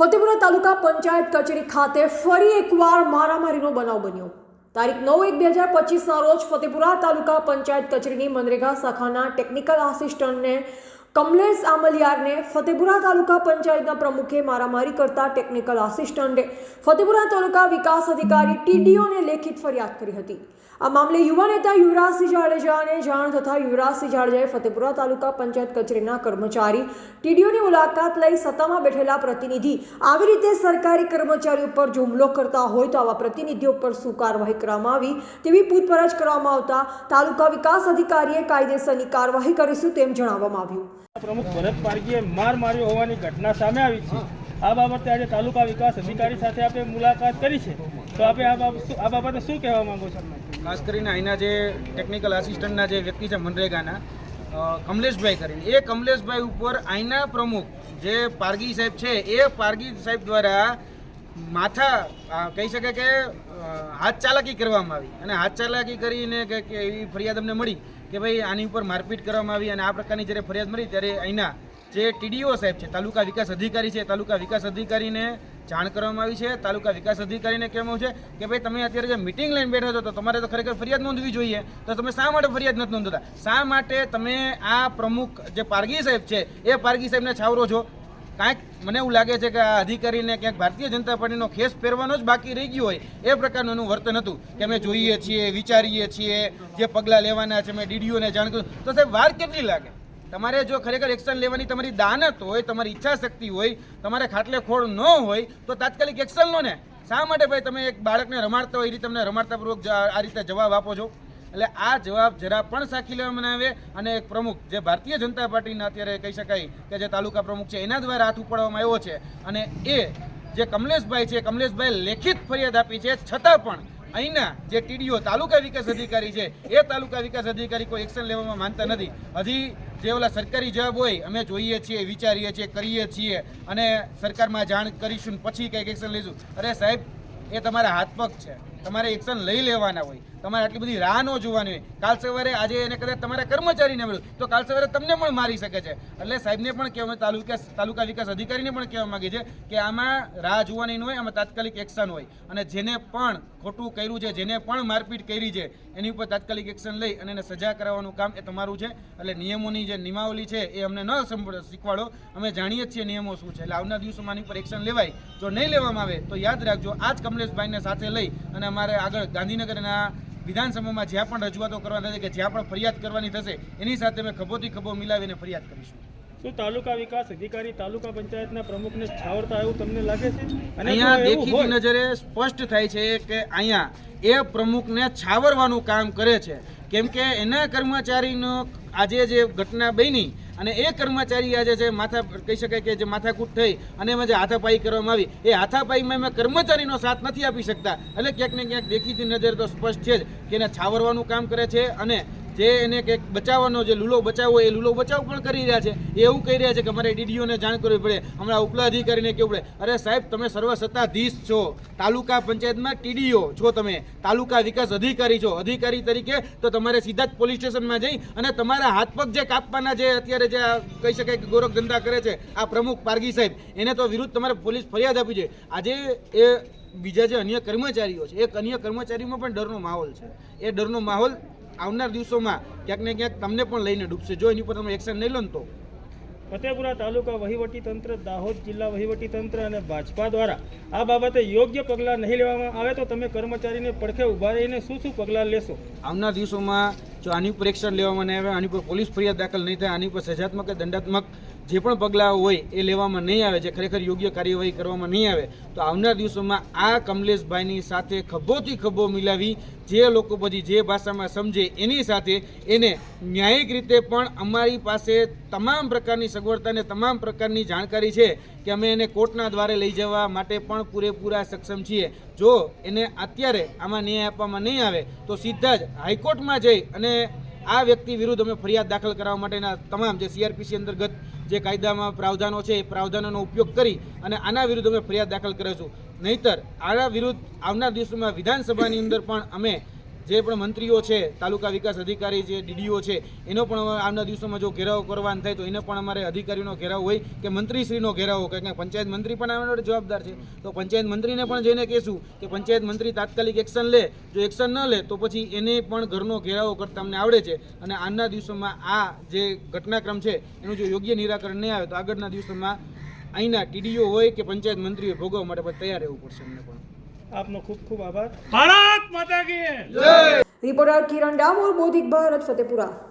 ફતેપુરા તાલુકા પંચાયત કચેરી ખાતે ફરી એકવાર મારામારીનો બનાવ બન્યો। તારીખ 9/1/2025ના રોજ ફતેપુરા તાલુકા પંચાયત કચેરીની મનરેગા શાખાના ટેકનિકલ આસિસ્ટન્ટને કમલેશ આમલિયારને ફતેપુરા તાલુકા પંચાયતના પ્રમુખે મારામારી કરતા ટેકનિકલ આસિસ્ટન્ટે ફતેપુરા તાલુકા વિકાસ અધિકારી ટીડીઓને લેખિત ફરિયાદ કરી હતી। આ મામલે યુવા નેતા યુવરાજસિંહ જાડેજાને જાણ થતા યુવરાજસિંહ જાડેજાએ ફતેપુરા તાલુકા પંચાયત કચેરીના કર્મચારી ટીડીઓની મુલાકાત લઈ સત્તામાં બેઠેલા પ્રતિનિધિ આવી રીતે સરકારી કર્મચારીઓ પર જો હુમલો કરતા હોય તો આવા પ્રતિનિધિઓ પર શું કાર્યવાહી કરવામાં આવી તેવી પૂછપરછ કરવામાં આવતા તાલુકા વિકાસ અધિકારીએ કાયદેસરની કાર્યવાહી કરીશું તેમ જણાવવામાં આવ્યું। પ્રમુખ ભરત પારગીએ માર માર્યો હોવાની ઘટના સામે આવી છે। આ બાબતે આજે તાલુકા વિકાસ અધિકારી સાથે આપણે મુલાકાત કરી છે, તો આપણે આ બાબતે શું કહેવા માંગો છો? ખાસ કરીને અહીંના જે ટેકનિકલ આસિસ્ટન્ટના જે વ્યક્તિ છે મનરેગાના કમલેશભાઈ કરીને, એ કમલેશભાઈ ઉપર અહીંના પ્રમુખ જે પારગી સાહેબ છે એ પારગી સાહેબ દ્વારા માથા કહી શકે કે હાથ ચાલાકી કરવામાં આવી અને હાથ ચાલાકી કરીને કે એવી ફરિયાદ અમને મળી કે ભાઈ આની ઉપર મારપીટ કરવામાં આવી અને આ પ્રકારની જ્યારે ફરિયાદ મળી ત્યારે અહીંના જે ટીડીઓ સાહેબ છે, તાલુકા વિકાસ અધિકારી છે, તાલુકા વિકાસ અધિકારીને જાણ કરવામાં આવી છે। તાલુકા વિકાસ અધિકારીને કહેવું છે કે ભાઈ તમે અત્યારે જે મિટિંગ લઈને બેઠા છો તો તમારે તો ખરેખર ફરિયાદ નોંધવી જોઈએ, તો તમે શા માટે ફરિયાદ નથી નોંધતા? શા માટે તમે આ પ્રમુખ જે પારગી સાહેબ છે એ પારગી સાહેબને છાવરો છો? કાંઈક મને એવું લાગે છે કે આ અધિકારીને ક્યાંક ભારતીય જનતા પાર્ટીનો ખેસ પહેરવાનો જ બાકી રહી ગયો હોય એ પ્રકારનું એનું વર્તન હતું કે અમે જોઈએ છીએ, વિચારીએ છીએ, જે પગલાં લેવાના છે મેં ડીડીઓને જાણ કર્યું। તો સાહેબ વાર કેટલી લાગે? તમારે જો ખરેખર એક્શન લેવાની તમારી દાનત હોય, તમારી ઈચ્છા શક્તિ હોય, તમારે ખાટલે ખોળ ન હોય તો તાત્કાલિક એક્શન લો ને। શા માટે ભાઈ તમે એક બાળકને રમાડતા હોય એ રીતે તમને રમાડતાપૂર્વક આ રીતે જવાબ આપો છો? એટલે આ જવાબ જરા પણ સાખી લેવામાં આવે અને એક પ્રમુખ જે ભારતીય જનતા પાર્ટીના અત્યારે કહી શકાય કે જે તાલુકા પ્રમુખ છે એના દ્વારા હાથ ઉપાડવામાં આવ્યો છે અને એ જે કમલેશભાઈ છે, કમલેશભાઈ લેખિત ફરિયાદ આપી છે છતાં પણ અહીંના જે ટીડીઓ તાલુકા વિકાસ અધિકારી છે એ તાલુકા વિકાસ અધિકારી કોઈ એક્શન લેવામાં માનતા નથી। હજી જે ઓલા સરકારી જવાબ હોય અમે જોઈએ છીએ, વિચારીએ છીએ, કરીએ છીએ અને સરકારમાં જાણ કરીશું પછી કંઈક એક્શન લઈશું। અરે સાહેબ, એ તમારા હાથ પગ છે, તમારે એક્શન લઈ લેવાના હોય, તમારે આટલી બધી રાહ ન જોવાની હોય। કાલ સવારે આજે એને કદાચ તમારા કર્મચારીને મળ્યું તો કાલ સવારે તમને પણ મારી શકે છે। એટલે સાહેબને પણ કહેવા, તાલુકા વિકાસ અધિકારીને પણ કહેવા માગે છે કે આમાં રાહ જોવાની ન હોય, આમાં તાત્કાલિક એક્શન હોય અને જેને પણ ખોટું કર્યું છે, જેને પણ મારપીટ કરી છે એની ઉપર તાત્કાલિક એક્શન લઈ અને એને સજા કરાવવાનું કામ એ તમારું છે। એટલે નિયમોની જે નિયમાવલી છે એ અમને ન શીખવાડો, અમે જાણીએ છીએ નિયમો શું છે। એટલે આવનાર દિવસોમાં આની ઉપર એક્શન લેવાય, જો નહીં લેવામાં આવે તો યાદ રાખજો આ જ કમલેશભાઈને સાથે લઈ અને અમારે આગળ ગાંધીનગરના વિધાનસભામાં જ્યાં પણ રજૂઆતો કરવાની થશે કે જ્યાં પણ ફરિયાદ કરવાની થશે એની સાથે અમે ખભોથી ખભો મિલાવીને ફરિયાદ કરીશું। શું તાલુકા વિકાસ અધિકારી તાલુકા પંચાયતના પ્રમુખને છાવરતા એવું તમને લાગે છે? અને અહીંયા દેખીતી નજરે સ્પષ્ટ થાય છે કે અહીંયા એ પ્રમુખને છાવરવાનું કામ કરે છે, કેમ કે એના કર્મચારીનો આજે જે ઘટના બની અને એ કર્મચારી આજે જે માથા કહી શકાય કે જે માથાકૂટ થઈ અને એમાં જે હાથાપાઈ કરવામાં આવી એ હાથાપાઈમાં એમાં કર્મચારીનો સાથ નથી આપી શકતા। એટલે ક્યાંક ને ક્યાંક દેખીતી નજર તો સ્પષ્ટ છે જ કે એને છાવરવાનું કામ કરે છે અને જે એને કંઈક બચાવવાનો જે લૂલો બચાવ હોય એ લૂલો બચાવ પણ કરી રહ્યા છે। એ એવું કહી રહ્યા છે કે અમારે ડીડીઓને જાણ કરવી પડે, હમણાં ઉપલા અધિકારીને કહેવું પડે। અરે સાહેબ, તમે સર્વસત્તાધીશ છો, તાલુકા પંચાયતમાં ટીડીઓ છો, તમે તાલુકા વિકાસ અધિકારી છો, અધિકારી તરીકે તો તમારે સીધા જ પોલીસ સ્ટેશનમાં જઈ અને તમારા હાથ પગ જે કાપવાના જે અત્યારે જે કહી શકાય કે ગોરખ ધંધા કરે છે આ પ્રમુખ પારગી સાહેબ, એને તો વિરુદ્ધ તમારે પોલીસ ફરિયાદ આપવી જોઈએ। આજે એ બીજા જે અન્ય કર્મચારીઓ છે એ અન્ય કર્મચારીઓમાં પણ ડરનો માહોલ છે। એ ડરનો માહોલ આવનાર દિવસોમાં ક્યાંક ને ક્યાંક તમને પણ લઈને ડૂબશે જો એની પર તમે એક્શન નહીં લો ને તો। ફતેપુરા તાલુકા વહીવટીતંત્ર, દાહોદ જિલ્લા વહીવટીતંત્ર અને ભાજપા દ્વારા આ બાબતે યોગ્ય પગલાં નહીં લેવામાં આવે તો તમે કર્મચારીને પડખે ઊભા રહીને શું પગલાં લેશો? આવનાર દિવસોમાં જો આની ઉપર એક્શન લેવામાં નહીં આવે, આની ઉપર પોલીસ ફરિયાદ દાખલ નહીં થાય, આની ઉપર સજાત્મક કે દંડાત્મક જે પણ પગલાં હોય એ લેવામાં નહીં આવે, જે ખરેખર યોગ્ય કાર્યવાહી કરવામાં નહીં આવે તો આવનાર દિવસોમાં આ કમલેશભાઈની સાથે ખભોથી ખભો મિલાવી જે લોકો બધી જે ભાષામાં સમજે એની સાથે એને ન્યાયિક રીતે પણ અમારી પાસે તમામ પ્રકારની સગવડતા અને તમામ પ્રકારની જાણકારી છે કે અમે એને કોર્ટના દ્વારે લઈ જવા માટે પણ પૂરેપૂરા સક્ષમ છીએ। જો એને અત્યારે આમાં ન્યાય આપવામાં નહીં આવે તો સીધા જ હાઈકોર્ટમાં જઈ અને આ વ્યક્તિ વિરુદ્ધ અમે ફરિયાદ દાખલ કરવા માટેના તમામ જે CRPC અંતર્ગત જે કાયદામાં પ્રાવધાનો છે એ પ્રાવધાનોનો ઉપયોગ કરી અને આના વિરુદ્ધ અમે ફરિયાદ દાખલ કરીશું। નહીંતર આના વિરુદ્ધ આવનાર દિવસોમાં વિધાનસભાની અંદર પણ અમે જે પણ મંત્રીઓ છે, તાલુકા વિકાસ અધિકારી જે ડીડીઓ છે, એનો પણ આવનાર દિવસોમાં જો ઘેરાવ કરવાનો થાય તો એને પણ અમારે અધિકારીનો ઘેરાવ હોય કે મંત્રીશ્રીનો ઘેરાવ હોય, કારણ કે પંચાયત મંત્રી પણ આના માટે જવાબદાર છે. તો પંચાયત મંત્રીને પણ જઈને કહેશું કે પંચાયત મંત્રી તાત્કાલિક એક્શન લે, જો એક્શન ન લે તો પછી એને પણ ઘરનો ઘેરાવો કરતા અમને આવડે છે. અને આજના દિવસોમાં આ જે ઘટનાક્રમ છે એનું જો યોગ્ય નિરાકરણ નહીં આવે તો આગળના દિવસોમાં અહીંના ટીડીઓ હોય કે પંચાયત મંત્રીઓ ભોગવવા માટે પછી તૈયાર રહેવું પડશે અમને પણ. આપનો ખૂબ ખૂબ આભાર. ભારત માતા કી જય. રિપોર્ટર કિરણ ડામોર, બોધિક ભારત, ફતેપુરા.